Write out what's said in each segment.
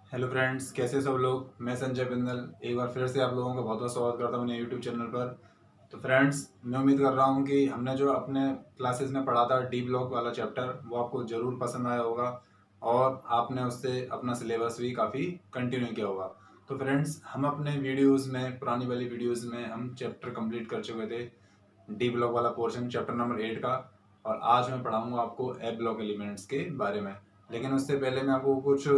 Hello friends, कैसे सब लोग। मैं संजय बिंदल एक बार फिर से आप लोगों का बहुत बहुत स्वागत करता हूँ अपने यूट्यूब चैनल पर। तो फ्रेंड्स, मैं उम्मीद कर रहा हूँ कि हमने जो अपने क्लासेस में पढ़ा था डी ब्लॉक वाला चैप्टर, वो आपको ज़रूर पसंद आया होगा और आपने उससे अपना सिलेबस भी काफ़ी कंटिन्यू किया होगा। तो फ्रेंड्स, हम अपने वीडियोज़ में, पुरानी वाली वीडियोज़ में हम चैप्टर कंप्लीट कर चुके थे डी ब्लॉक वाला पोर्शन, चैप्टर नंबर 8 का। और आज मैं पढ़ाऊँगा आपको ए ब्लॉक एलिमेंट्स के बारे में। लेकिन उससे पहले मैं आपको कुछ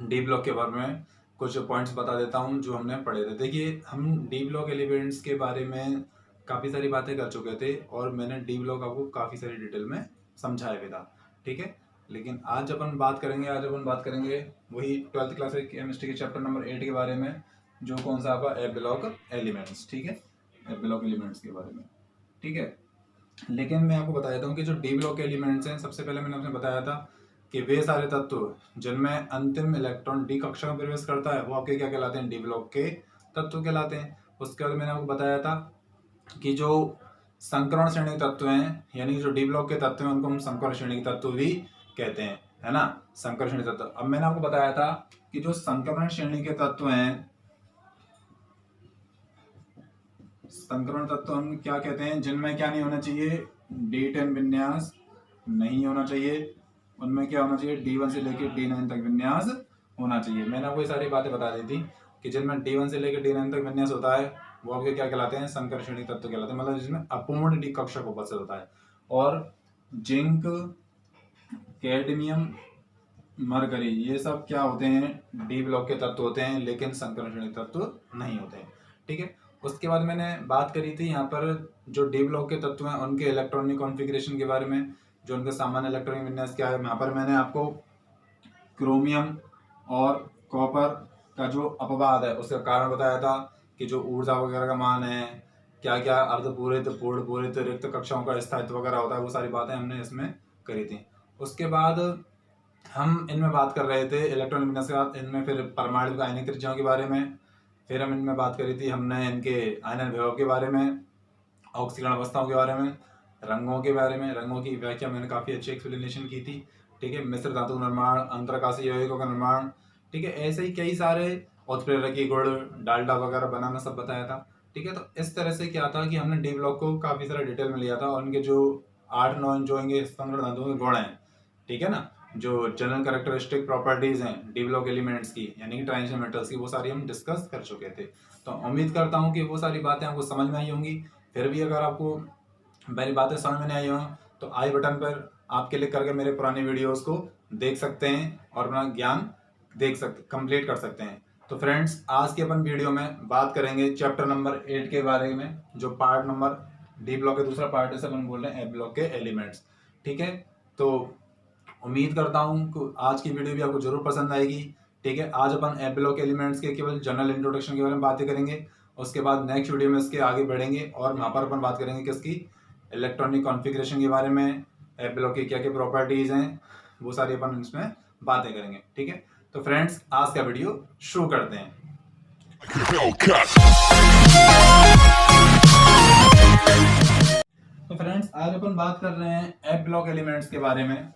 डी ब्लॉक के बारे में कुछ पॉइंट्स बता देता हूँ जो हमने पढ़े थे। देखिए, हम डी ब्लॉक एलिमेंट्स के बारे में काफ़ी सारी बातें कर चुके थे और मैंने डी ब्लॉक आपको काफ़ी सारी डिटेल में समझाया भी था, ठीक है। लेकिन आज अपन बात करेंगे वही 12th क्लास के केमिस्ट्री के चैप्टर नंबर 8 के बारे में, जो कौन सा आपका ए ब्लॉक एलिमेंट्स, ठीक है, ए ब्लॉक एलिमेंट्स के बारे में, ठीक है। लेकिन मैं आपको बता देता हूँ कि जो डी ब्लॉक एलिमेंट्स हैं, सबसे पहले मैंने आपसे बताया था कि वे सारे तत्व जिनमें अंतिम इलेक्ट्रॉन डी कक्षा में प्रवेश करता है वो आपके क्या कहलाते हैं, डी ब्लॉक के तत्व कहलाते हैं। उसके बाद मैंने आपको बताया था कि जो संकरण श्रेणी तत्व हैं, यानी जो डी ब्लॉक के तत्व हैं, उनको हम संकरण श्रेणी तत्व भी कहते हैं, है ना, संकरण श्रेणी तत्व। अब मैंने आपको बताया था कि जो संकरण श्रेणी के तत्व हैं, संकरण तत्व हम क्या कहते हैं, जिनमें क्या नहीं होना चाहिए, D10 विन्यास नहीं होना चाहिए। उनमें क्या होना चाहिए, D1 से लेकर D9 तक विन्यास होना चाहिए। मैंने आपको ये सारी बातें बता दी थी कि जिनमें D1 से लेकर D9 तक विन्यास होता है वो आपके क्या कहलाते हैं, संकर श्रेणी तत्व कहलाते हैं, मतलब जिसमें अपूर्ण डी कक्षक उपस्थित होता है। और जिंक, कैडमियम, मरकरी, ये सब क्या होते हैं, डी ब्लॉक के तत्व होते हैं, लेकिन संकरण श्रेणी तत्व नहीं होते हैं, ठीक है। उसके बाद मैंने बात करी थी यहाँ पर जो डी ब्लॉक के तत्व हैं उनके इलेक्ट्रॉनिक कॉन्फ़िगरेशन के बारे में, जो उनका सामान्य इलेक्ट्रॉनिक विन्यास क्या है। यहाँ पर मैंने आपको क्रोमियम और कॉपर का जो अपवाद है उसका कारण बताया था कि जो ऊर्जा वगैरह का मान है, क्या क्या अर्धपूरित, पूर्ण पूरित, रिक्त कक्षाओं का स्थायित्व वगैरह होता है, वो सारी बातें हमने इसमें करी थी। उसके बाद हम इनमें बात कर रहे थे इलेक्ट्रॉनिक विन्यास के बाद, इनमें फिर परमाणु आयनिक त्रिज्याओं के बारे में, फिर हम इनमें बात करी थी हमने इनके आयनन विभव के बारे में, ऑक्सीकरण अवस्थाओं के बारे में, रंगों के बारे में, रंगों की व्याख्या मैंने काफ़ी अच्छी एक्सप्लेनेशन की थी, ठीक है। मिश्र धातु निर्माण, अंतरकाशीय यौगिकों का निर्माण, ठीक है। ऐसे ही कई सारे उत्प्रेरकी गुण, डालडा वगैरह बनाना सब बताया था, ठीक है। तो इस तरह से क्या था कि हमने डी ब्लॉक को काफ़ी सारा डिटेल में लिया था और उनके जो 8-9 जो इनके संकरण धातुओं के गुण हैं, ठीक है ना, जो जनरल कैरेक्टरिस्टिक प्रॉपर्टीज हैं डी ब्लॉक एलिमेंट्स की, यानी कि ट्रांजिशन मेटल्स की, वो सारी हम डिस्कस कर चुके थे। तो उम्मीद करता हूँ कि वो सारी बातें आपको समझ में आई होंगी। फिर भी अगर आपको मेरी बातें समझ में नहीं आई हो तो आई बटन पर आप क्लिक करके मेरे पुराने वीडियोस को देख सकते हैं और अपना ज्ञान कंप्लीट कर सकते हैं। तो फ्रेंड्स, आज के अपन वीडियो में बात करेंगे चैप्टर नंबर 8 के बारे में, जो पार्ट नंबर डी ब्लॉक के दूसरा पार्ट है, अपन बोल रहे हैं ए ब्लॉक के एलिमेंट्स, ठीक है। तो उम्मीद करता हूँ कि आज की वीडियो भी आपको जरूर पसंद आएगी, ठीक है। आज अपन ए ब्लॉक एलिमेंट्स के केवल जनरल इंट्रोडक्शन के बारे में बातें करेंगे। उसके बाद नेक्स्ट वीडियो में इसके आगे बढ़ेंगे और वहाँ पर अपन बात करेंगे किसकी, इलेक्ट्रॉनिक कॉन्फ़िगरेशन के बारे में, ए ब्लॉक की क्या क्या प्रॉपर्टीज़ हैं, वो सारी अपन इसमें बातें करेंगे, ठीक है। तो फ्रेंड्स, आज का वीडियो शुरू करते हैं। तो फ्रेंड्स, आज अपन बात कर रहे हैं ए ब्लॉक एलिमेंट्स के बारे में।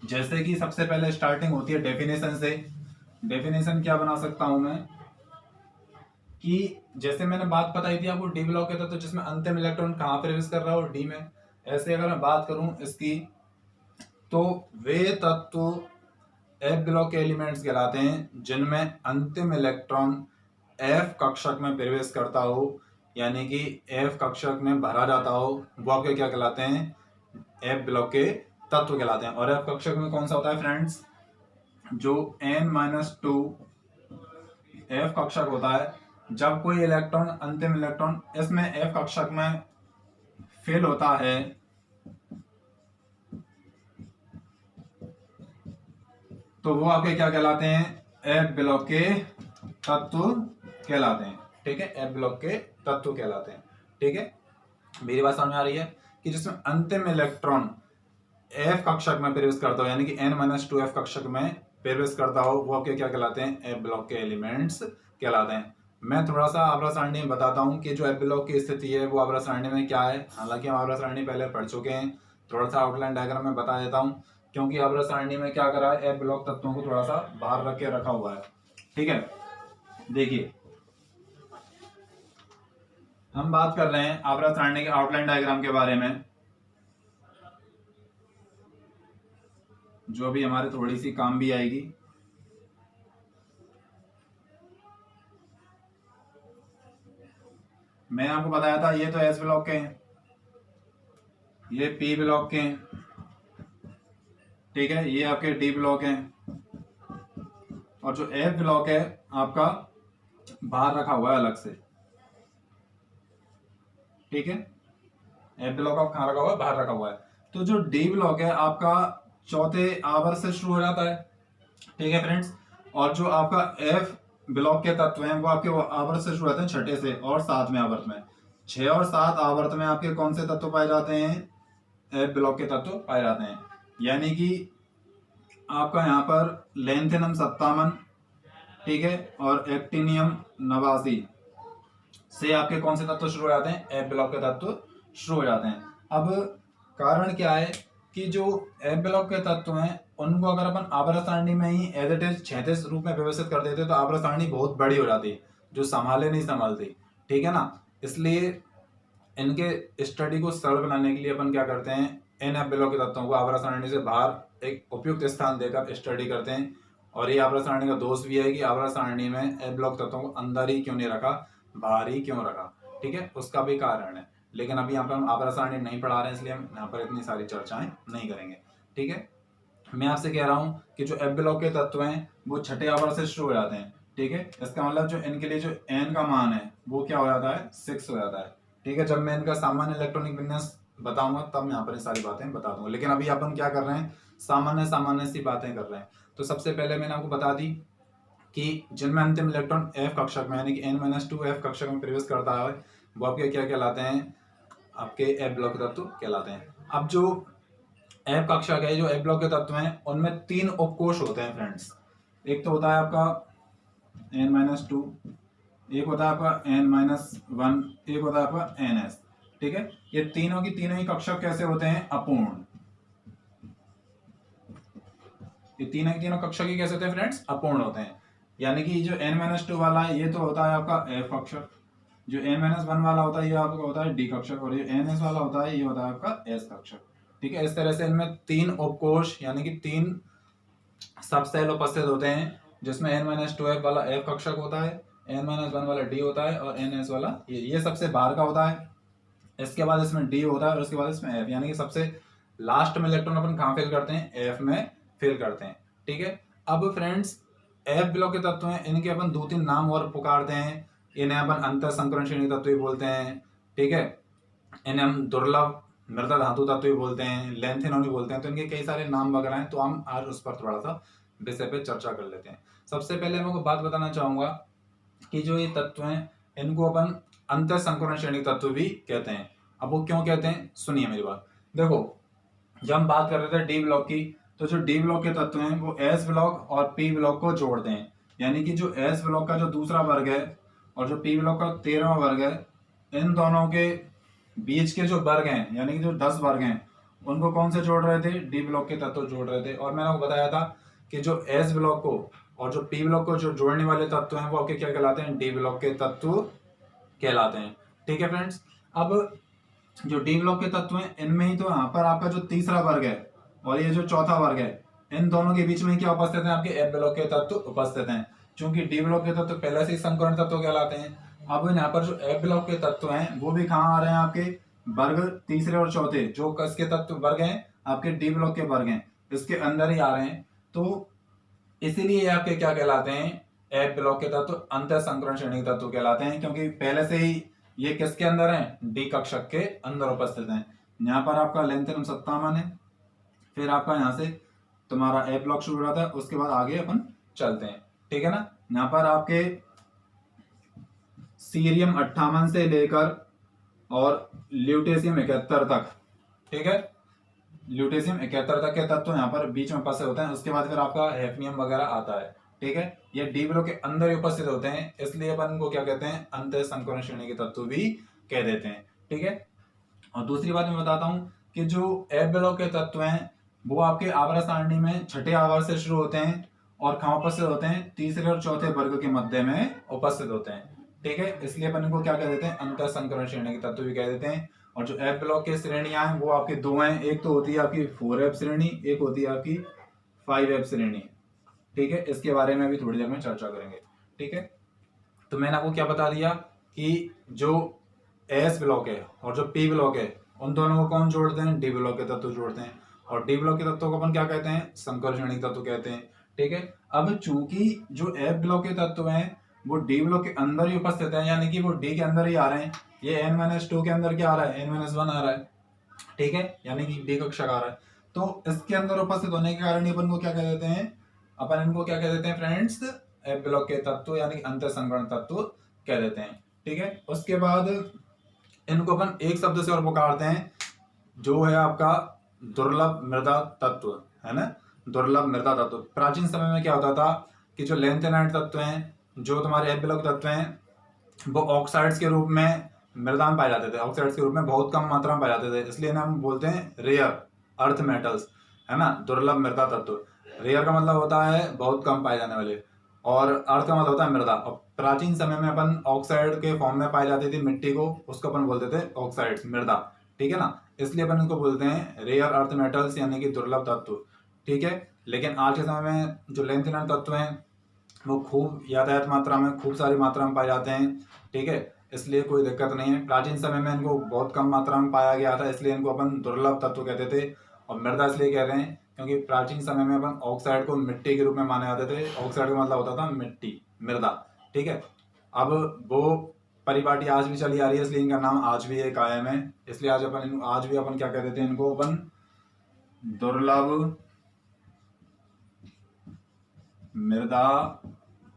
जैसे कि सबसे पहले स्टार्टिंग होती है डेफिनेशन से। डेफिनेशन क्या बना सकता हूं मैं कि जैसे मैंने बात बताई थी आपको, डी ब्लॉक कहता तो जिसमें अंतिम इलेक्ट्रॉन कहाँ प्रवेश कर रहा हो, डी में। ऐसे अगर मैं बात करूं इसकी, तो वे तत्व एफ ब्लॉक के एलिमेंट्स कहलाते हैं जिनमें अंतिम इलेक्ट्रॉन एफ कक्षक में प्रवेश करता हो, यानी कि एफ कक्षक में भरा जाता हो, वो आपके क्या कहलाते हैं, एफ ब्लॉक के तत्व कहलाते हैं। और एफ कक्षक में कौन सा होता है फ्रेंड्स, जो n-2 एफ कक्षक होता है। जब कोई इलेक्ट्रॉन, अंतिम इलेक्ट्रॉन इसमें एफ कक्षक में फेल होता है, तो वो आपके क्या कहलाते हैं, एफ ब्लॉक के तत्व कहलाते हैं, ठीक है। एफ ब्लॉक के तत्व कहलाते हैं, ठीक है। मेरी बात समझ आ रही है कि जिसमें अंतिम इलेक्ट्रॉन एफ कक्षक में प्रवेश करता हो, यानी कि n-2 एफ कक्षक में प्रवेश करता हो, वो आपके क्या कहलाते हैं, एफ ब्लॉक के एलिमेंट्स कहलाते हैं। मैं थोड़ा सा आवर्त सारणी में बताता हूँ कि जो एफ ब्लॉक की स्थिति है वो आवर्त सारणी में क्या है। हालांकि हम आवर्त सारणी पहले पढ़ चुके हैं, थोड़ा सा आउटलाइन डायग्राम में बता देता हूँ। क्योंकि आवर्त सारणी में क्या करा है, एफ ब्लॉक तत्वों को थोड़ा सा बाहर रख के रखा हुआ है। ठीक है, देखिए हम बात कर रहे हैं आवर्त सारणी के आउटलाइन डायग्राम के बारे में, जो भी हमारे थोड़ी सी काम भी आएगी। मैंने आपको बताया था ये तो एस ब्लॉक के हैं, ये पी ब्लॉक के हैं, ठीक है, ये आपके डी ब्लॉक हैं, और जो एफ ब्लॉक है आपका बाहर रखा हुआ है अलग से। ठीक है, एफ ब्लॉक आप कहाँ रखा हुआ है, बाहर रखा हुआ है। तो जो डी ब्लॉक है आपका चौथे आवर्त से शुरू हो जाता है। ठीक है फ्रेंड्स, और जो आपका एफ ब्लॉक के तत्व हैं वो आपके आवर्त से शुरू होते हैं छठे से और सातवें आवर्त में। 6 और 7 आवर्त में आपके कौन से तत्व पाए जाते हैं, एफ ब्लॉक के तत्व पाए जाते हैं। यानी कि आपका यहाँ पर लेंथेनम 57, ठीक है, और एक्टिनियम 89 से आपके कौन से तत्व शुरू हो जाते हैं, एफ ब्लॉक के तत्व शुरू हो जाते हैं। अब कारण क्या है कि जो एफ ब्लॉक के तत्व हैं उनको अगर अपन आवर्त सारणी में ही एज इट इज क्षैतिज रूप में व्यवस्थित कर देते तो आवर्त सारणी बहुत बड़ी हो जाती, जो संभाले नहीं संभालती। ठीक है ना, इसलिए इनके स्टडी को सरल बनाने के लिए अपन क्या करते हैं, इन एफ ब्लॉक के तत्वों को आवर्त सारणी से बाहर एक उपयुक्त स्थान देकर स्टडी करते हैं। और ये आवर्त सारणी का दोष भी है कि आवर्त सारणी में एफ ब्लॉक तत्वों को अंदर ही क्यों नहीं रखा, बाहर ही क्यों रखा। ठीक है, उसका भी कारण है, लेकिन अभी यहाँ पर हम आवर्त सारणी नहीं पढ़ा रहे हैं, इसलिए हम यहाँ पर इतनी सारी चर्चाएं नहीं करेंगे। ठीक है, मैं आपसे कह रहा हूँ कि जो एफ ब्लॉक के तत्व हैं वो छठे आवर्त से शुरू हो जाते हैं। ठीक है, इसका मतलब जो इनके लिए जो एन का मान है वो क्या हो जाता है, 6 हो जाता है। ठीक है, जब मैं इनका सामान्य इलेक्ट्रॉनिक विन्यास बताऊंगा तब मैं यहाँ पर सारी बातें बता दूंगा, लेकिन अभी अपन क्या कर रहे हैं, सामान्य सामान्य सी बातें कर रहे हैं। तो सबसे पहले मैंने आपको बता दी कि जिनमें अंतिम इलेक्ट्रॉन एफ कक्षक में यानी कि n-2 एफ कक्षक में प्रवेश करता है वो आपके क्या कहलाते हैं, आपके एफ ब्लॉक के तत्व कहलाते हैं। अब जो एफ कक्षक है, जो एफ ब्लॉक के तत्व हैं उनमें 3 उपकोष होते हैं फ्रेंड्स। एक तो होता है आपका n-2, एक होता है आपका n-1, एक होता है आपका ns। ठीक है, ये तीनों की तीनों ही कक्षक कैसे होते हैं, अपूर्ण। ये तीनों की तीनों कक्षक ही कैसे होते हैं फ्रेंड्स, अपूर्ण होते हैं। यानी कि जो n-2 वाला है ये तो होता है आपका एफ कक्षक, जो n-1 वाला होता है ये आपका होता है डी कक्षक, और ये ns वाला होता है ये होता है आपका एस कक्षक। ठीक है, इस तरह से इनमें 3 उपकोष यानी कि 3 सब सेल उपस्थित होते हैं, जिसमें n-2 वाला एफ कक्षक होता है, n-1 वाला डी होता है, और ns वाला ये सबसे बाहर का होता है। इसके बाद इसमें डी होता है और उसके बाद इसमें एफ, यानी कि सबसे लास्ट में इलेक्ट्रॉन अपन कहाँ फिल करते हैं, एफ में फिल करते हैं। ठीक है, अब फ्रेंड्स एफ ब्लॉक के तत्व हैं, इनके अपन 2-3 नाम और पुकारते हैं। इन्हें अपन अंतर संकरण श्रेणी तत्व भी बोलते हैं। ठीक है, इन्हें हम दुर्लभ मृदा धातु तत्व भी बोलते हैं, लेंथेनोनी बोलते हैं। तो इनके कई सारे नाम वगैरह हैं, तो हम आज उस पर थोड़ा सा विषय पे चर्चा कर लेते हैं। सबसे पहले मैं आपको बात बताना चाहूंगा कि जो ये तत्व हैं इनको अपन अंतर संकरण श्रेणी तत्व भी कहते हैं। अब वो क्यों कहते हैं, सुनिए मेरी बात। देखो, जब हम बात कर रहे थे डी ब्लॉक की, तो जो डी ब्लॉक के तत्व हैं वो एस ब्लॉक और पी ब्लॉक को जोड़ते हैं। यानी कि जो एस ब्लॉक का जो दूसरा वर्ग है और जो पी ब्लॉक का 13वां वर्ग है, इन दोनों के बीच के जो वर्ग हैं यानी कि जो 10 वर्ग हैं उनको कौन से जोड़ रहे थे, डी ब्लॉक के तत्व जोड़ रहे थे। और मैंने आपको बताया था कि जो एस ब्लॉक को और जो पी ब्लॉक को जो जोड़ने वाले तत्व हैं वो आपके क्या कहलाते हैं, डी ब्लॉक के तत्व कहलाते हैं। ठीक है फ्रेंड्स, अब जो डी ब्लॉक के तत्व हैं इनमें ही तो यहाँ पर आपका जो तीसरा वर्ग है और ये जो चौथा वर्ग है, इन दोनों के बीच में क्या उपस्थित है, आपके एफ ब्लॉक के तत्व उपस्थित हैं। क्योंकि डी ब्लॉक के तत्व पहले से ही संकरण तत्व कहलाते हैं। अब यहाँ पर जो एफ ब्लॉक के तत्व हैं वो भी कहाँ आ रहे हैं, आपके वर्ग तीसरे और चौथे जो कसके तत्व वर्ग हैं आपके डी ब्लॉक के वर्ग हैं, इसके अंदर ही आ रहे हैं। तो इसीलिए आपके क्या कहलाते हैं, एफ ब्लॉक के तत्व अंतर संकरण श्रेणी के तत्व कहलाते हैं, क्योंकि पहले से ही ये किसके अंदर है, डी कक्षक के अंदर उपस्थित हैं। यहाँ पर आपका लेंथेनम 57 है, फिर आपका यहाँ से तुम्हारा ए ब्लॉक शुरू हो रहा था, उसके बाद आगे अपन चलते हैं। ठीक है ना, यहाँ पर आपके सीरियम 58 से लेकर और ल्यूटेशियम 71 तक, ठीक है, ल्यूटेशियम 71 तक के तत्व यहाँ पर बीच में उपस्थित होते हैं। उसके बाद फिर आपका हैफनियम वगैरह आता है। ठीक है, ये डी ब्लॉक के अंदर ही उपस्थित होते हैं, इसलिए अपन को क्या कहते हैं, अंतर संकरण श्रेणी के तत्व भी कह देते हैं। ठीक है, और दूसरी बात मैं बताता हूं कि जो एफ ब्लॉक के तत्व हैं वो आपके आवर्त सारणी में छठे आवर्त से शुरू होते हैं और कहाँ उपस्थित होते हैं, तीसरे और चौथे वर्ग के मध्य में उपस्थित होते हैं। ठीक है, इसलिए अपन इनको क्या कह देते हैं, अंतर संकरण श्रेणी के तत्व भी कह देते हैं। और जो एफ ब्लॉक की श्रेणियां हैं वो आपकी दो हैं, एक तो होती है आपकी 4F श्रेणी, एक होती है आपकी 5F श्रेणी। ठीक है, इसके बारे में भी थोड़ी देर में चर्चा करेंगे। ठीक है, तो मैंने आपको क्या बता दिया कि जो एस ब्लॉक है और जो पी ब्लॉक है उन दोनों को कौन जोड़ते हैं, डी ब्लॉक के तत्व जोड़ते हैं। और डी ब्लॉक के तत्वों को अपन क्या कहते हैं, संकर श्रेणी तत्व कहते हैं। ठीक है, अब चूंकि जो एफ ब्लॉक के तत्व हैं वो डी ब्लॉक के अंदर ही उपस्थित है, यानी कि वो डी के अंदर ही आ रहे हैं। ये n-2 के अंदर क्या आ रहा है, n-1 आ रहा है। ठीक है, यानी कि डी कक्षक आ रहा है। तो इसके अंदर उपस्थित होने के कारण अपन को क्या कह देते हैं, अपन इनको क्या कह देते हैं फ्रेंड्स, एफ ब्लॉक के तत्व यानी अंतर संकरण तत्व कह देते हैं। ठीक है, उसके बाद इनको अपन एक शब्द से और पुकारते हैं, जो है आपका दुर्लभ मृदा तत्व, है ना। दुर्लभ मृदा तत्व प्राचीन समय में क्या होता था कि जो लेंथेनाइट तत्व हैं, जो तुम्हारे एफ ब्लॉक तत्व हैं, वो ऑक्साइड्स के रूप में मृदा में पाए जाते थे, ऑक्साइड्स के रूप में बहुत कम मात्रा में पाए जाते थे, इसलिए हम बोलते हैं रेयर अर्थ मेटल्स, है ना। दुर्लभ मृदा तत्व, रेयर का मतलब होता है बहुत कम पाए जाने वाले, और अर्थ का मतलब होता है मृदा। और प्राचीन समय में अपन ऑक्साइड के फॉर्म में पाई जाती थी मिट्टी को, उसको अपन बोलते थे ऑक्साइड्स, मृदा। ठीक है ना, इसलिए अपन इनको बोलते हैं रेयर अर्थ मेटल्स यानी कि दुर्लभ तत्व। ठीक है, लेकिन आज के समय में जो लेंथेनाइट तत्व हैं वो खूब यातायात मात्रा में, खूब सारी मात्रा में पाए जाते हैं। ठीक है, इसलिए कोई दिक्कत नहीं है। प्राचीन समय में इनको बहुत कम मात्रा में पाया गया था, इसलिए इनको अपन दुर्लभ तत्व कहते थे। और मृदा इसलिए कह रहे हैं क्योंकि प्राचीन समय में अपन ऑक्साइड को मिट्टी के रूप में माने जाते थे। ऑक्साइड का मतलब होता था मिट्टी, मृदा। ठीक है, अब वो परिपाटी आज भी चली आ रही है, इसलिए इनका नाम आज भी एक कायम है। इसलिए आज भी अपन क्या कहते थे, इनको अपन दुर्लभ मृदा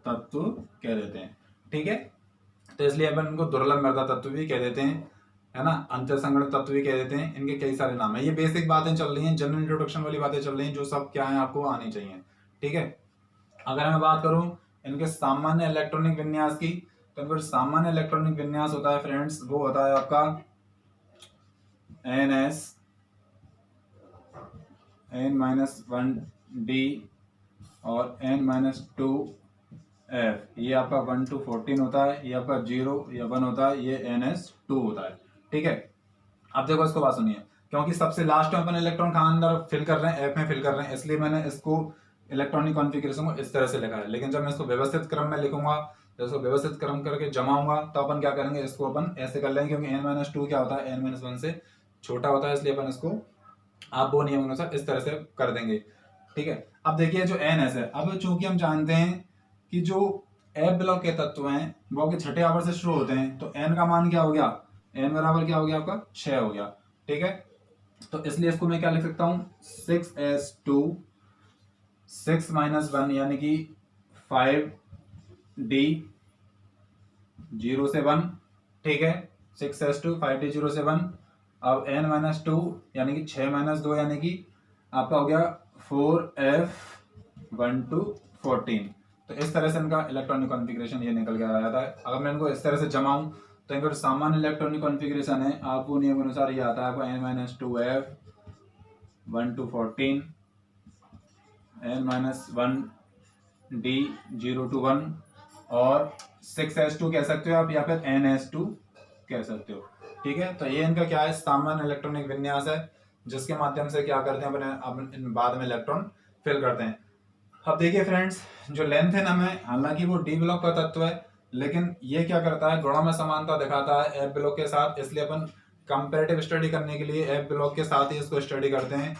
तत्व कह देते हैं। ठीक है, तो इसलिए अपन इनको दुर्लभ मृदा तत्व भी कह देते हैं, है ना। अंतर संगणक तत्व भी कह देते हैं। इनके कई सारे नाम है। ये बेसिक बातें चल रही हैं, जनरल इंट्रोडक्शन वाली बातें चल रही हैं, जो सब क्या है आपको आनी चाहिए। ठीक है, अगर मैं बात करूं इनके सामान्य इलेक्ट्रॉनिक विन्यास की, तो इनका सामान्य इलेक्ट्रॉनिक विन्यास होता है फ्रेंड्स, वो होता है आपका n-1d और n-2f। ये आपका 1 to 14 होता है, ये आपका 0 या 1 होता है, ये ns2 होता है। ठीक है, अब देखो इसको बात सुनिए, क्योंकि सबसे लास्ट में अपन इलेक्ट्रॉन कहाँ अंदर फिल कर रहे हैं, एफ में फिल कर रहे हैं, इसलिए मैंने इसको इलेक्ट्रॉनिक कॉन्फ़िगरेशन को इस तरह से लिखा है। लेकिन जब मैं इसको व्यवस्थित क्रम में लिखूंगा, जब इसको व्यवस्थित क्रम करके जमाऊंगा, तो अपन क्या करेंगे, इसको अपन ऐसे कर लेंगे, क्योंकि n-2 क्या होता है, n-1 से छोटा होता है, इसलिए अपन इसको आप वो नियम अनुसार इस तरह से कर देंगे। ठीक है, अब देखिए जो ns है, अब चूंकि हम जानते हैं कि जो एफ ब्लॉक के तत्व हैं वो के छठे आवर्त से शुरू होते हैं, तो n का मान क्या हो गया, n बराबर क्या हो गया आपका 6 हो गया। ठीक है, तो इसलिए इसको मैं क्या लिख सकता हूं, 6s2 6 - 1 यानी कि 5d 0 से 1। ठीक है, 6s2 5d 0 से 1। अब n-2 यानी कि 6 - 2 यानी कि आपका हो गया 4f 1 to 14। तो इस तरह से इनका इलेक्ट्रॉनिक कॉन्फ़िगरेशन ये निकल के आ जाता है। अगर मैं इनको इस तरह से जमाऊं, तो इनका सामान्य इलेक्ट्रॉनिक कॉन्फ़िगरेशन है, आपको नियम अनुसार ये आता है आपको n-2f 1 to 14, n-1d 0 to 1 और 6s2 कह सकते हो आप, या फिर ns2 कह सकते हो। ठीक है, तो ये इनका क्या है, सामान्य इलेक्ट्रॉनिक विन्यास है, जिसके माध्यम से क्या करते हैं अपने बाद में इलेक्ट्रॉन फिल करते हैं। अब देखिए फ्रेंड्स, जो लेंथेनम है हालांकि वो डी ब्लॉक का तत्व है, लेकिन ये क्या करता है, गुणों में समानता दिखाता है एफ ब्लॉक के साथ, इसलिए अपन कंपैरेटिव स्टडी करने के लिए एफ ब्लॉक के साथ ही इसको स्टडी करते हैं,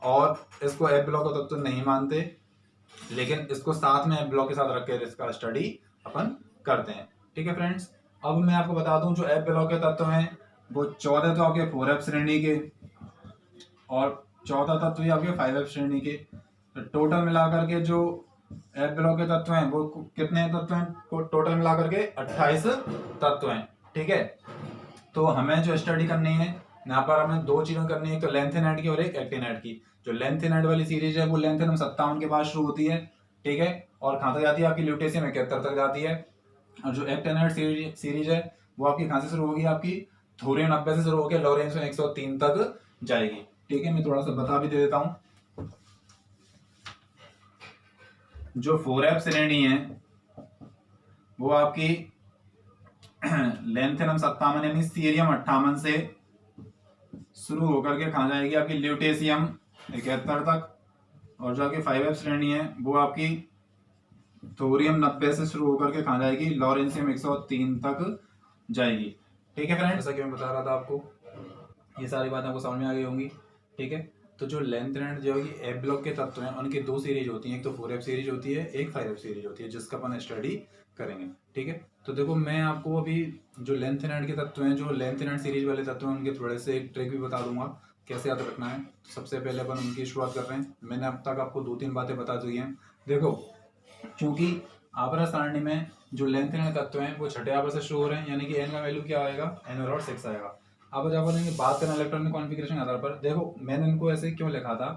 और इसको एफ ब्लॉक का तत्व नहीं मानते, लेकिन इसको साथ में एफ ब्लॉक के साथ रख कर इसका स्टडी अपन करते हैं। ठीक है फ्रेंड्स, अब मैं आपको बता दूं जो एफ ब्लॉक के तत्व हैं वो 14 तो आपके 4f श्रेणी के और 14 तत्व आपके 5f श्रेणी के। तो टोटल मिलाकर के जो एफ ब्लॉक के तत्व हैं वो कितने तत्व हैं, टोटल मिलाकर के 28 तत्व हैं। ठीक है, तो हमें जो स्टडी करनी है यहाँ पर हमें दो चीजें करनी है, एक तो लेंथेनाइट की और एक एक्टिनाइट की। जो लेंथेनाइट वाली सीरीज है वो लेंथेनम 57 के बाद शुरू होती है। ठीक है, और कहाँ तक जाती है आपकी, ल्यूटेशियम 71 तक जाती है। और जो एक्टिनाइट सीरीज है वो आपकी कहाँ से शुरू होगी, आपकी थोरियम 90 से शुरू होकर लॉरेंस 103 तक जाएगी। ठीक है, मैं थोड़ा सा बता भी दे देता हूँ। जो 4f श्रेणी है वो आपकी लेंथेनम 57 यानी सीरियम 58 से शुरू होकर के कहाँ जाएगी आपकी ल्यूटेशियम 71 तक, और जो आपकी 5f श्रेणी है वो आपकी थोरियम 90 से शुरू होकर के कहाँ जाएगी लॉरेंसियम 103 तक जाएगी। ठीक है फ्रेंड, जैसा कि मैं बता रहा था आपको, ये सारी बातें आपको समझ में आ गई होंगी। ठीक है, तो जो लेंथेनम जो है ए ब्लॉक के तत्व हैं उनकी दो सीरीज होती हैं, एक तो 4f सीरीज होती है, एक 5f सीरीज होती है, जिसका अपन स्टडी करेंगे। ठीक है, तो देखो मैं आपको अभी जो लेंथेनम के तत्व हैं, जो लेंथेनम सीरीज वाले तत्व हैं, उनके थोड़े से एक ट्रिक भी बता दूंगा कैसे याद रखना है। सबसे पहले अपन उनकी शुरुआत कर रहे हैं। मैंने अब तक आपको 2-3 बातें बता दी हैं। देखो, क्योंकि आवर्त सारणी में जो लेंथेनम तत्व हैं वो छठे आवर्त से शुरू हो रहे हैं, यानी कि n का वैल्यू क्या आएगा, n/6 आएगा। अब जब अपन बात करें इलेक्ट्रॉनिक कॉन्फ़िगरेशन के आधार पर, देखो मैंने इनको ऐसे क्यों लिखा था,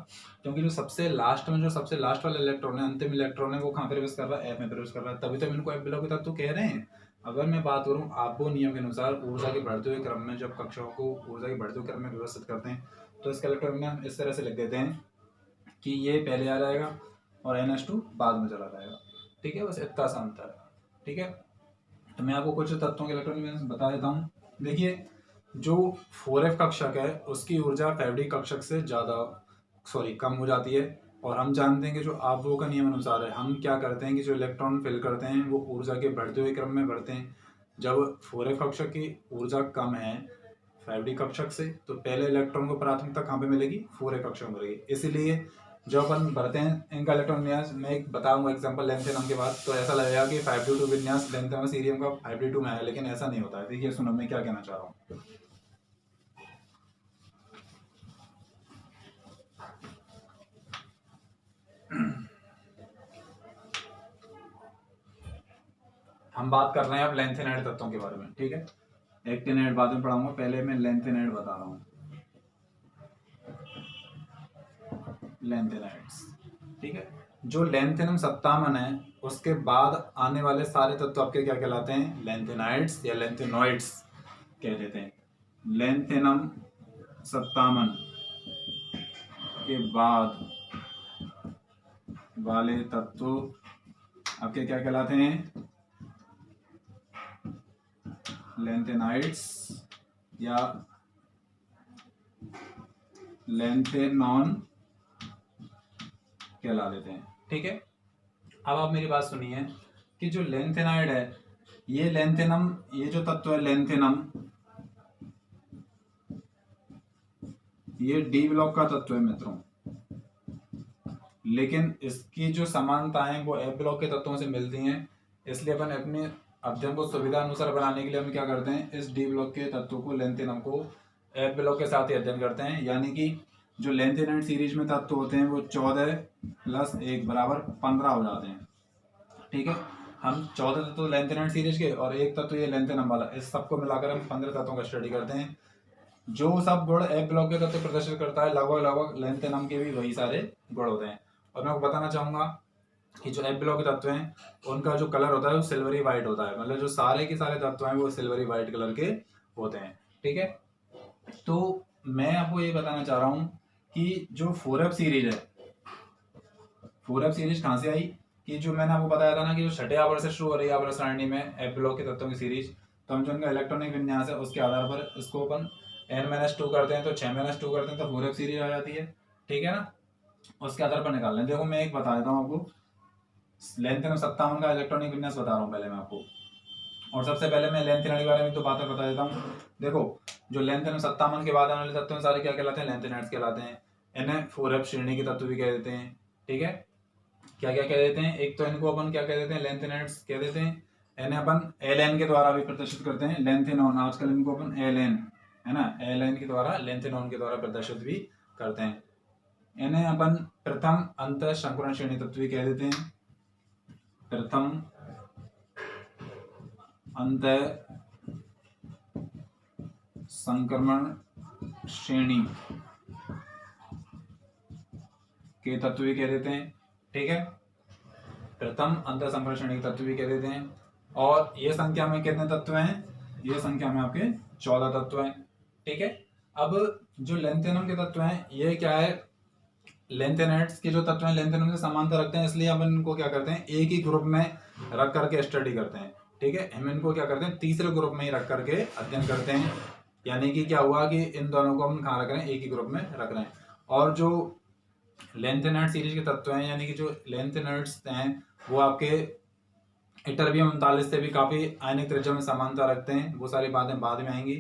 क्योंकि जो सबसे लास्ट में जो सबसे लास्ट वाला इलेक्ट्रॉन है, अंतिम इलेक्ट्रॉन है, वो कहाँ प्रवेश कर रहा है, f में प्रवेश कर रहा है, तभी तो इनको f ब्लॉक के तत्व कह रहे हैं। अगर मैं बात करूँ आपको नियम के अनुसार ऊर्जा के बढ़ते हुए क्रम में, जब कक्षाओं को ऊर्जा के बढ़ते हुए क्रम में व्यवस्थित करते हैं, तो इसका इलेक्ट्रॉन हम इस तरह से लिख देते हैं कि ये पहले आ जाएगा और NH2 बाद में चला जाएगा। ठीक है, बस इतना सा अंतर है। ठीक है, तो मैं आपको कुछ तत्वों के इलेक्ट्रॉन बता देता हूँ। देखिए, जो 4f कक्षक है उसकी ऊर्जा 5d कक्षक से कम हो जाती है, और हम जानते हैं कि जो आबो का नियम अनुसार है, हम क्या करते हैं कि जो इलेक्ट्रॉन फिल करते हैं वो ऊर्जा के बढ़ते हुए क्रम में बढ़ते हैं। जब 4f कक्षक की ऊर्जा कम है 5d कक्षक से, तो पहले इलेक्ट्रॉन को प्राथमिकता कहाँ पे मिलेगी, 4f कक्षक में मिलेगी। इसलिए जब अपन भरते हैं इनका इलेक्ट्रॉन विन्यास, मैं एक बताऊंगा एग्जांपल लेंथेनम के बाद, तो ऐसा लगेगा कि 5d2 विन्यास लेंथेनम सीरियम का 5d2 में है, लेकिन ऐसा नहीं होता है। देखिए सुनो मैं क्या कहना चाह रहा हूँ। हम बात कर रहे हैं अब लेंथेनाइड तत्वों के बारे में। ठीक है, एक्टिनाइड बाद में पढ़ाऊंगा, पहले मैं लेंथेनाइड बता रहा हूँ। लेंथेनाइड्स, ठीक है, जो लेंथेनम 57 है उसके बाद आने वाले सारे तत्व आपके क्या कहलाते हैं, लेंथेनाइड्स या लेंथेनॉइड्स कह देते हैं। लेंथेनम 57 के बाद वाले तत्व आपके क्या कहलाते हैं, लेंथेनाइड्स या लेंथेनॉन कहला देते हैं। ठीक है, अब आप मेरी बात सुनिए कि जो लेंथेनाइड है, ये लेंथेनम, ये जो तत्व है लेंथेनम, ये डी ब्लॉक का तत्व है मित्रों, लेकिन इसकी जो समानताएं वो एफ ब्लॉक के तत्वों से मिलती हैं। इसलिए अपन अपने अध्ययन को सुविधा अनुसार बनाने के लिए हम क्या करते हैं, इस डी ब्लॉक के तत्वों को लेंथेनम को एफ ब्लॉक के साथ ही अध्ययन करते हैं। यानी कि जो लेंथेनाइड सीरीज में तत्व होते हैं वो 14 + 1 = 15 हो जाते हैं। ठीक है, हम 14 तत्व लेंथेनाइड सीरीज के और एक तत्व ये लेंथेनम वाला, इस सबको मिलाकर हम 15 तत्वों का स्टडी करते हैं। जो सब गुण एफ ब्लॉक के तत्व प्रदर्शित करता है, लगभग लेंथेनम के भी वही सारे गुण होते हैं। और मैं आपको बताना चाहूंगा कि जो एफ ब्लॉक के तत्व हैं उनका जो कलर होता है वो सिल्वरी वाइट होता है, मतलब जो सारे के सारे तत्व हैं वो सिल्वरी वाइट कलर के होते हैं। ठीक है, तो मैं आपको ये बताना चाह रहा हूँ कि जो 4f सीरीज है, 4f सीरीज कहाँ से आई, कि जो मैंने आपको बताया था ना कि जो छठे आवर्त से शुरू हो रही है आवर्त सारणी में एफ ब्लॉक के तत्वों की सीरीज, तो हम जो उनका इलेक्ट्रॉनिक विन्यास है उसके आधार पर इसको अपन n-2 करते हैं, तो 6-2 करते हैं तो 4f सीरीज आ जाती है। ठीक है ना, उसके आधार पर निकाल लें। देखो मैं एक बता देता हूँ आपको, लेंथेनम 57 का इलेक्ट्रॉनिक विन्यास बता रहा हूँ पहले मैं आपको, और सबसे पहले मैं लेंथेनाइड के बारे में तो बातें बता देता हूँ। देखो, जो लेंथेनम 57 के बाद आने वाले तत्व सारे क्या कहलाते हैं, लेंथेनाइड्स कहलाते हैं। इन्हें 4f श्रेणी के तत्व भी कह देते हैं। ठीक है, क्या क्या कह देते हैं, एक तो इनको अपन क्या कह देते हैं, लेंथेनाइड्स कह देते हैं। इन्हें अपन एलएन के द्वारा भी प्रदर्शित करते हैं, लेंथेनॉन, आजकल इनको अपन एलएन, है ना, एलएन के द्वारा, लेंथेनॉन के द्वारा प्रदर्शित भी करते हैं। इन्हें अपन प्रथम अंत संकुरण श्रेणी तत्व भी कह देते हैं, प्रथम अंत संक्रमण श्रेणी के तत्व भी कह देते हैं। ठीक है, प्रथम अंत संक्रमण श्रेणी के तत्व भी कह देते हैं। और ये संख्या में कितने तत्व हैं, ये संख्या में आपके 14 तत्व हैं। ठीक है, अब जो लेंथेनम के तत्व हैं ये क्या है, लेंथेनाइड्स के जो तत्व हैं लेंथेनम से समानता रखते हैं, इसलिए हम इनको क्या करते हैं एक ही ग्रुप में रख करके स्टडी करते हैं। ठीक है, हम इनको क्या करते हैं तीसरे ग्रुप में ही रख करके अध्ययन करते हैं। यानी कि क्या हुआ कि इन दोनों को हम कहाँ रख रहे हैं, एक ही ग्रुप में रख रहे हैं। और जो लेंथेनाइड सीरीज के तत्व हैं यानी कि जो लेंथेनाइड्स हैं वो आपके इटरबियम 39 से भी काफी आयनिक त्रिज्या में समानता रखते हैं। वो सारी बातें बाद में आएंगी।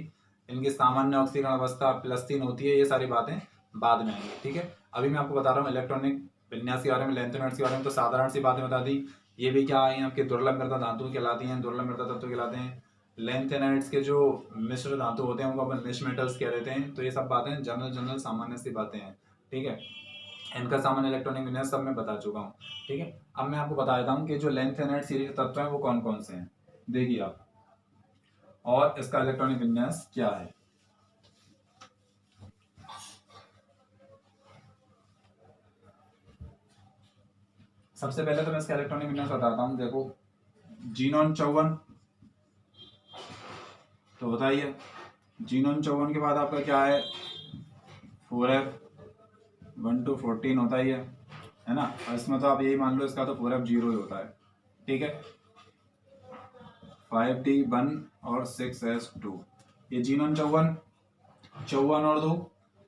इनकी सामान्य ऑक्सीकरण अवस्था +3 होती है, ये सारी बातें बाद में आएंगी। ठीक है, अभी मैं आपको बता रहा हूँ इलेक्ट्रॉनिक विन्यास के बारे में, लेंथेनाइड्स के बारे में तो साधारण सी बातें बता दी। ये भी क्या है आपके दुर्लभ मृदा धातु कहलाती हैं, दुर्लभ मृदा तत्व कहलाते हैं। लेंथेनाइड्स के जो मिश्र धातु होते हैं उनको अपन मिश्र मेटल्स कह देते हैं। तो ये सब बातें जनरल जनरल सामान्य सी बातें हैं। ठीक है, इनका सामान्य इलेक्ट्रॉनिक विन्यास सब मैं बता चुका हूँ। ठीक है, अब मैं आपको बता देता हूँ कि जो लेंथेनाइड सीरीज के तत्व हैं वो कौन कौन से हैं, देखिए आप, और इसका इलेक्ट्रॉनिक विन्यास क्या है। सबसे पहले तो मैं इसका इलेक्ट्रॉनिक विन्यास बताता हूँ। देखो, जीनोन 54 तो बताइए, जीनोन 54 के बाद आपका क्या है 4f 1 to 14 होता ही है ना। और इसमें तो आप यही मान लो इसका तो 4f 0 ही होता है। ठीक है, 5d 1 और 6s 2, ये जीनोन 54, 54 और 2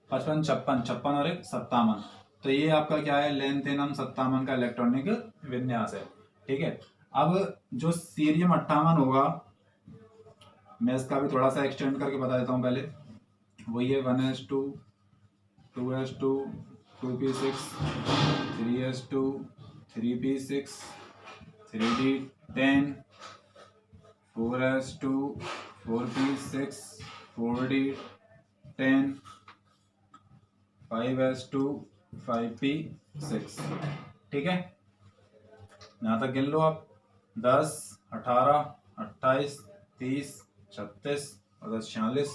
55, 56, 56 और 1 57। तो ये आपका क्या है लेंथेनम 57 का इलेक्ट्रॉनिक विन्यास है। ठीक है, अब जो सीरियम 58 होगा मैं इसका भी थोड़ा सा एक्सटेंड करके बता देता हूँ पहले। वही है 1s2 2s2 2p6 3s2 3p6 3d10 4s2 4p6 4d10 5s2 5p6। ठीक है, यहाँ तक गिन लो आप। 10 18 28 30 36 और 10 46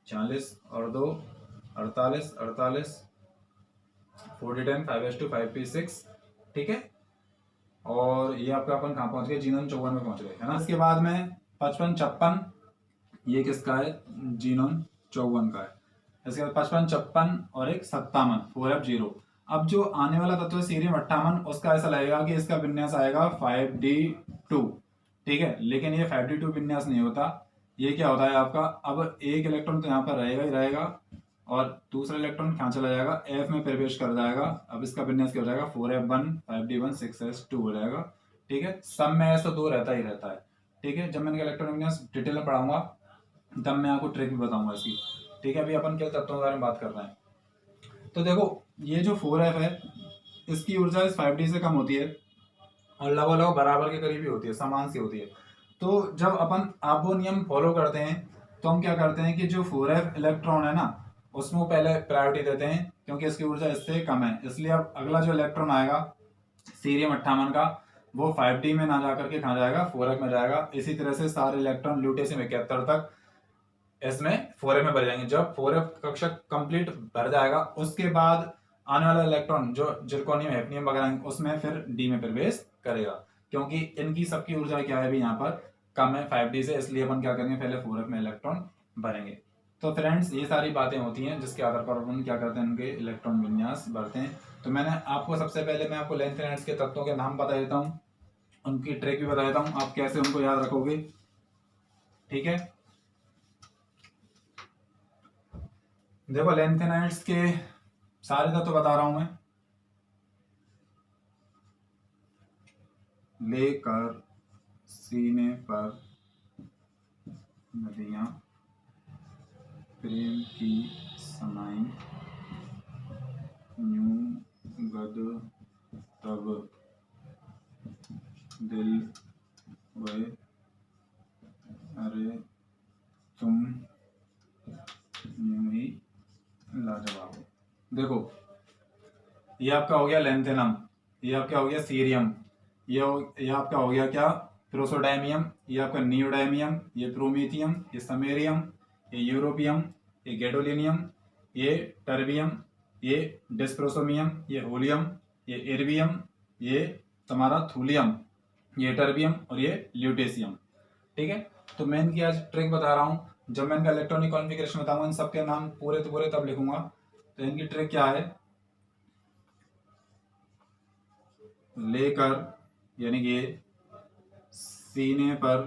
46 और 2 48 48 4d10 5s2 5p6। ठीक है, और ये आपका अपन कहाँ पहुंच गए जीनोन 54 में पहुंच गए है ना। इसके बाद में 55 56, ये किसका है जीनोन 54 का है। इसके बाद 55 56 और एक 57 4f 0। अब जो आने वाला तत्व है सीरियम 58 उसका ऐसा लगेगा कि इसका विन्यास आएगा 5d2। ठीक है, लेकिन ये 5d2 विन्यास नहीं होता। ये क्या होता है आपका, अब एक इलेक्ट्रॉन तो यहाँ पर रहेगा ही रहेगा और दूसरा इलेक्ट्रॉन कहाँ चला जाएगा एफ में प्रवेश कर जाएगा। अब इसका विन्यास क्या हो जाएगा 4f1 5d1 6s2 हो जाएगा। ठीक है, सब में ऐसा 2 रहता ही रहता है। ठीक है, जब मैंने इलेक्ट्रॉन विन्यास डिटेल में पढ़ाऊंगा तब मैं आपको ट्रिक भी बताऊंगा इसकी। ठीक है, अभी अपन किन तत्वों के बारे में बात कर रहे हैं। तो देखो, ये जो 4f है इसकी ऊर्जा इस 5d से कम होती है और लगभग बराबर के करीब ही होती है, समान सी होती है। तो जब अपन आप वो नियम फॉलो करते हैं तो हम क्या करते हैं कि जो 4f इलेक्ट्रॉन है ना उसमें पहले प्रायोरिटी देते हैं क्योंकि इसकी ऊर्जा इससे कम है। इसलिए अब अगला जो इलेक्ट्रॉन आएगा सीरियम 58 का वो 5d में ना जाकर के कहाँ जाएगा 4f में जाएगा। इसी तरह से सारे इलेक्ट्रॉन ल्यूटेशियम 71 तक इसमें 4f में भर जाएंगे। जब 4f कक्षक कंप्लीट भर जाएगा उसके बाद आने वाला इलेक्ट्रॉन जो जिरकोनियम हैफनियम वगैरह उसमें फिर डी में प्रवेश करेगा क्योंकि इनकी सबकी ऊर्जा क्या है अभी यहाँ पर कम है 5d से। इसलिए अपन क्या करेंगे पहले 4f में इलेक्ट्रॉन भरेंगे। तो फ्रेंड्स ये सारी बातें होती हैं जिसके आधार पर अपन क्या करते हैं उनके इलेक्ट्रॉन विन्यास भरते हैं। तो मैंने आपको सबसे पहले मैं आपको लेंथेनाइड्स के तत्वों के नाम बता देता हूँ, उनकी ट्रिक भी बता देता हूँ, आप कैसे उनको याद रखोगे। ठीक है, देखो लेंथेनाइड्स के सारे तत्व बता रहा हूं मैं। लेकर सीने पर नदियां प्रेम की समाई यूं गद तब दिल वे अरे तुम यूं ही लाजवाब। देखो ये आपका हो गया लेंथेनम, ये आपका हो गया सीरियम, ये आपका हो गया क्या प्रोसोडायमियम, ये आपका नियोडायमियम, ये प्रोमीथियम, ये समेरियम, ये यूरोपियम, ये गैडोलिनियम, ये टर्बियम, ये डिस्प्रोसोमियम, ये होलियम, ये इर्बियम, ये तुम्हारा थूलियम, ये टर्बियम और ये ल्यूटेशियम। ठीक है, तो मैं इनकी आज ट्रिक बता रहा हूँ। जब मैं इनका इलेक्ट्रॉनिक कॉन्फ़िगरेशन बताऊंगा इन सबके नाम पूरे तब लिखूंगा। तो इनकी ट्रिक क्या है, लेकर यानी कि सीने पर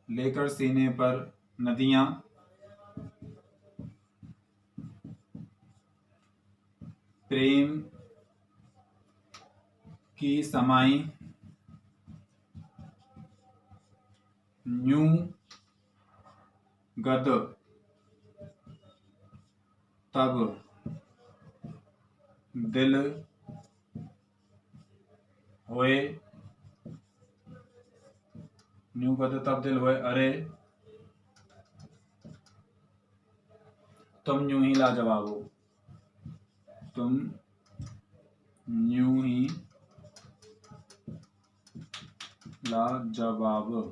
लेकर सीने पर नदियां प्रेम की समाई न्यू गद तब दिल होए न्यू गद तब दिल होए अरे तुम यूं ही लाजवाब हो, तुम यूं ही लाजवाब हो।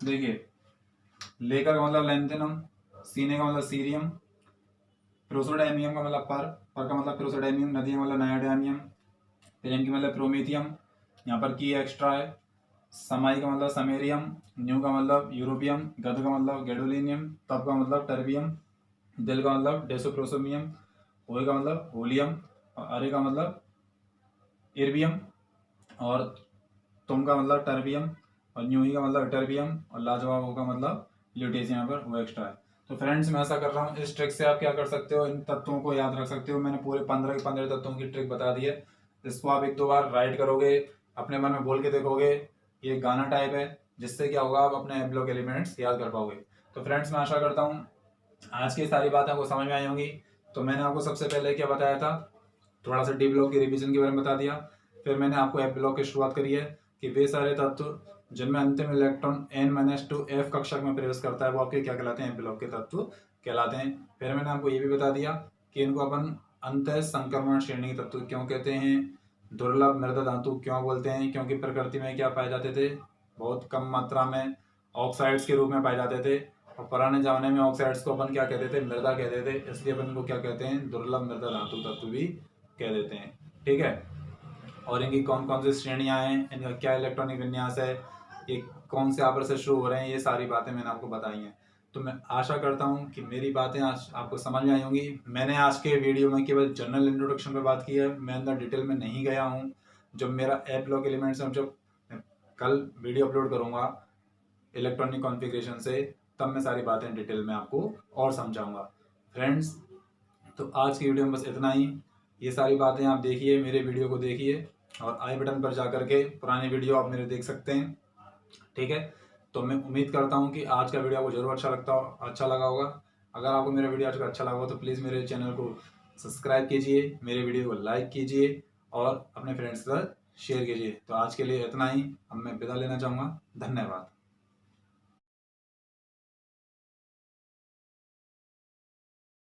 देखिए, लेकर का मतलब लेंथेनम, सीने का मतलब सीरियम, प्रोसोडायमियम का मतलब पर का मतलब प्रोसोडायमियम, नदिया का मतलब नायोडायमियम, प्रेम की मतलब प्रोमेथियम, यहाँ पर की एक्स्ट्रा है, समाई का मतलब समेरियम, न्यू का मतलब यूरोपियम, गद का मतलब गैडोलिनियम, तब का मतलब टर्बियम, दिल का मतलब डेसोप्रोसोमियम, होए का मतलब होलियम, और अरे का मतलब इर्बियम, और तुम का मतलब टर्बियम, और न्यू ही का मतलब टर्बियम, और लाजवाब का मतलब ल्यूटेशियम पर वो एक्स्ट्रा है। तो फ्रेंड्स मैं ऐसा कर रहा हूँ, इस ट्रिक से आप क्या कर सकते हो, इन तत्वों को याद रख सकते हो। मैंने पूरे 15 के 15 तत्वों की ट्रिक बता दी है। इसको आप एक दो बार राइट करोगे, अपने मन में बोल के देखोगे, ये गाना टाइप है, जिससे क्या होगा, आप अपने ब्लॉक एलिमेंट्स याद कर पाओगे। तो फ्रेंड्स मैं आशा करता हूँ आज की सारी बातें आपको समझ में आई होंगी। तो मैंने आपको सबसे पहले क्या बताया था, थोड़ा सा डी ब्लॉक की रिवीजन के बारे में बता दिया। फिर मैंने आपको एफ ब्लॉक की शुरुआत करी है कि वे सारे तत्व जिनमें अंतिम इलेक्ट्रॉन n-2 f कक्षक में प्रवेश करता है वो आपके क्या कहलाते हैं, एफ ब्लॉक के तत्व कहलाते हैं। फिर मैंने आपको ये भी बता दिया कि इनको अपन अंत संक्रमण श्रेणी के तत्व क्यों कहते हैं, दुर्लभ मृदा धातु क्यों बोलते हैं, क्योंकि प्रकृति में क्या पाए जाते थे, बहुत कम मात्रा में ऑक्साइड्स के रूप में पाए जाते थे, और पुराने जमाने में ऑक्साइड्स को अपन क्या कहते थे, मृदा कहते थे, इसलिए अपन को क्या कहते हैं, दुर्लभ मृदा धातु तत्व भी कह देते हैं। ठीक है, और इनकी कौन कौन सी श्रेणियां हैं, इनका क्या इलेक्ट्रॉनिक विन्यास है, ये कौन से आवर्त से शुरू हो रहे हैं, ये सारी बातें मैंने आपको बताई हैं। तो मैं आशा करता हूँ कि मेरी बातें आज आपको समझ में आई होंगी। मैंने आज के वीडियो में केवल जनरल इंट्रोडक्शन पे बात की है, मैं अंदर डिटेल में नहीं गया हूँ। जब मेरा एप ब्लॉक एलिमेंट्स में जब कल वीडियो अपलोड करूँगा इलेक्ट्रॉनिक कॉन्फ़िगरेशन से, तब मैं सारी बातें डिटेल में आपको और समझाऊंगा। फ्रेंड्स तो आज की वीडियो में बस इतना ही। ये सारी बातें आप देखिए, मेरे वीडियो को देखिए, और आई बटन पर जाकर के पुराने वीडियो आप मेरे देख सकते हैं। ठीक है, तो मैं उम्मीद करता हूँ कि आज का वीडियो आपको जरूर अच्छा लगा होगा। अगर आपको मेरा वीडियो आज का अच्छा लगा हो तो प्लीज़ मेरे चैनल को सब्सक्राइब कीजिए, मेरे वीडियो को लाइक कीजिए, और अपने फ्रेंड्स के साथ शेयर कीजिए। तो आज के लिए इतना ही, अब मैं विदा लेना चाहूँगा। धन्यवाद।